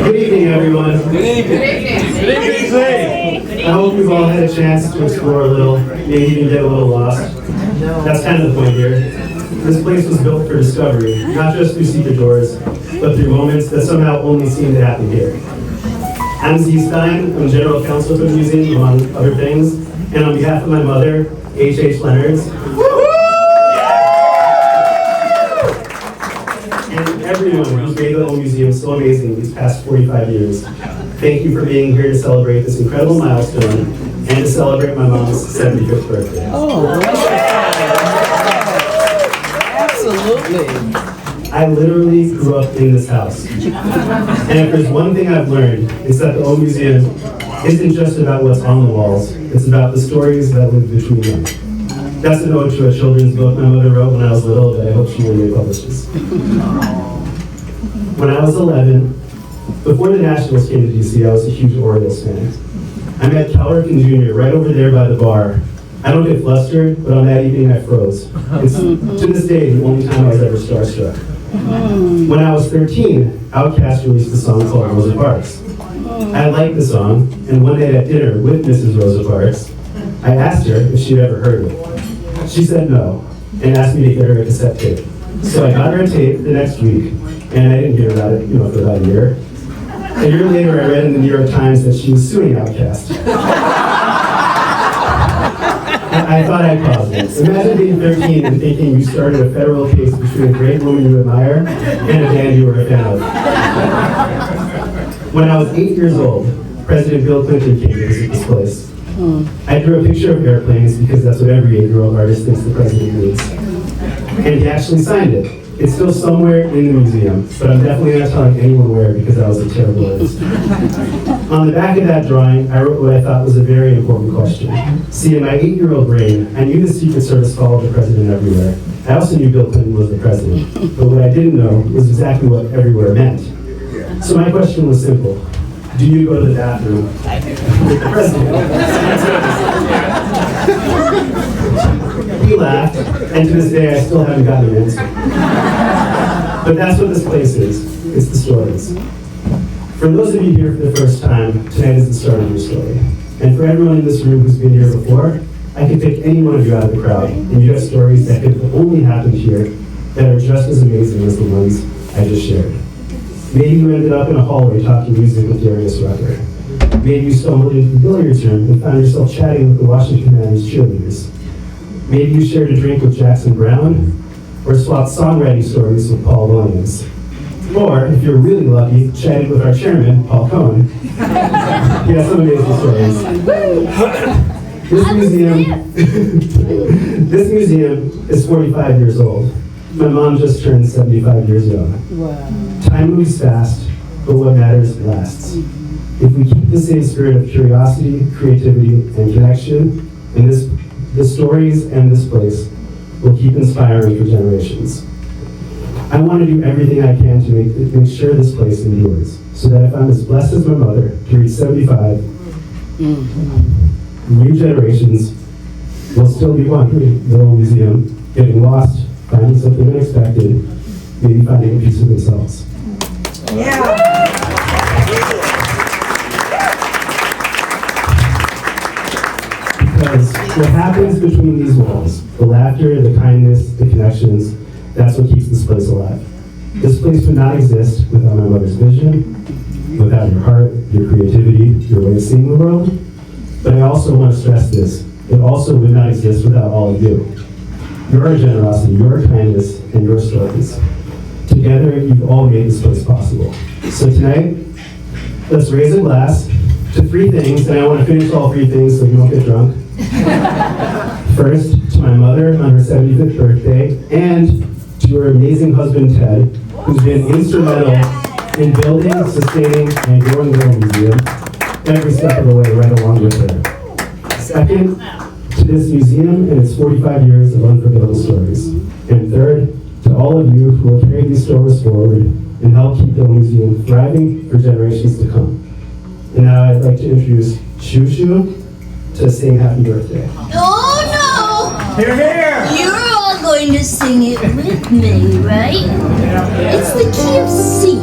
Good evening, everyone. Good evening. Good evening. I hope you've all had a chance to explore a little, maybe even get a little lost. That's kind of the point here. This place was built for discovery, not just through secret doors, but through moments that somehow only seem to happen here. I'm Stein. I'm General Counsel for the museum, among other things, and on behalf of my mother, H.H.Leonards, and everyone who's made the whole museum so amazing these past 45 years, thank you for being here to celebrate this incredible milestone and to celebrate my mom's 75th birthday. Oh, absolutely. I literally grew up in this house. And if there's one thing I've learned, it's that the old museum isn't just about what's on the walls, it's about the stories that live between them. That's an ode to a children's book my mother wrote when I was little that I hope she one day publishes. When I was 11, before the Nationals came to DC, I was a huge Orioles fan. I met Cal Ripken Jr. right over there by the bar. I don't get flustered, but on that evening I froze. It's to this day the only time I was ever starstruck. When I was 13, Outkast released a song called Rosa Parks. I liked the song, and one day at dinner with Mrs. Rosa Parks, I asked her if she'd ever heard it. She said no, and asked me to get her a cassette tape. So I got her a tape the next week, and I didn't hear about it, for about a year. A year later, I read in the New York Times that she was suing Outkast. I thought I'd pause it. Imagine being 13 and thinking you started a federal case between a great woman you admire and a band you were a fan of. When I was 8 years old, President Bill Clinton came to visit this place. I drew a picture of airplanes because that's what every 8-year-old artist thinks the president needs. And he actually signed it. It's still somewhere in the museum, but I'm definitely not telling anyone where because I was a terrible artist. On the back of that drawing, I wrote what I thought was a very important question. See, in my 8-year-old brain, I knew the Secret Service followed the president everywhere. I also knew Bill Clinton was the president, but what I didn't know was exactly what everywhere meant. So my question was simple. Do you go to the bathroom with the president? He laughed, and to this day I still haven't gotten an answer. But that's what this place is. It's the stories. For those of you here for the first time, tonight is the start of your story. And for everyone in this room who's been here before, I could pick any one of you out of the crowd, and you have stories that could have only happened here that are just as amazing as the ones I just shared. Maybe you ended up in a hallway talking music with Darius Rucker. Maybe you stumbled into the billiards room and found yourself chatting with the Washington Commanders cheerleaders. Maybe you shared a drink with Jackson Brown, or swapped songwriting stories with Paul Williams. Or, if you're really lucky, chatted with our chairman, Paul Cohen. He has some amazing stories. This museum is 45 years old. My mom just turned 75 years young. Wow. Time moves fast, but what matters lasts. If we keep the same spirit of curiosity, creativity, and connection, in the stories and this place will keep inspiring for generations. I want to do everything I can to make sure this place endures, so that if I'm as blessed as my mother to reach 75, new generations will still be wandering the old museum, getting lost, finding something unexpected, maybe finding a piece of themselves. Yeah. Because what happens between these walls, the laughter, the kindness, the connections, that's what keeps this place alive. This place would not exist without my mother's vision, without your heart, your creativity, your way of seeing the world. But I also want to stress this. It also would not exist without all of you. Your generosity, your kindness, and your stories. Together, you've all made this place possible. So tonight, let's raise a glass to 3 things, and I want to finish all 3 things so you don't get drunk. First, to my mother on her 75th birthday, and to her amazing husband, Ted, who's been instrumental in building, sustaining, and growing the museum every step of the way right along with her. Second, to this museum and its 45 years of unforgettable stories. And third, to all of you who will carry these stories forward and help keep the museum thriving for generations to come. And now I'd like to introduce Shoo Shoo to sing Happy Birthday. Oh no! Here, here! You're all going to sing it with me, right? It's the key of C.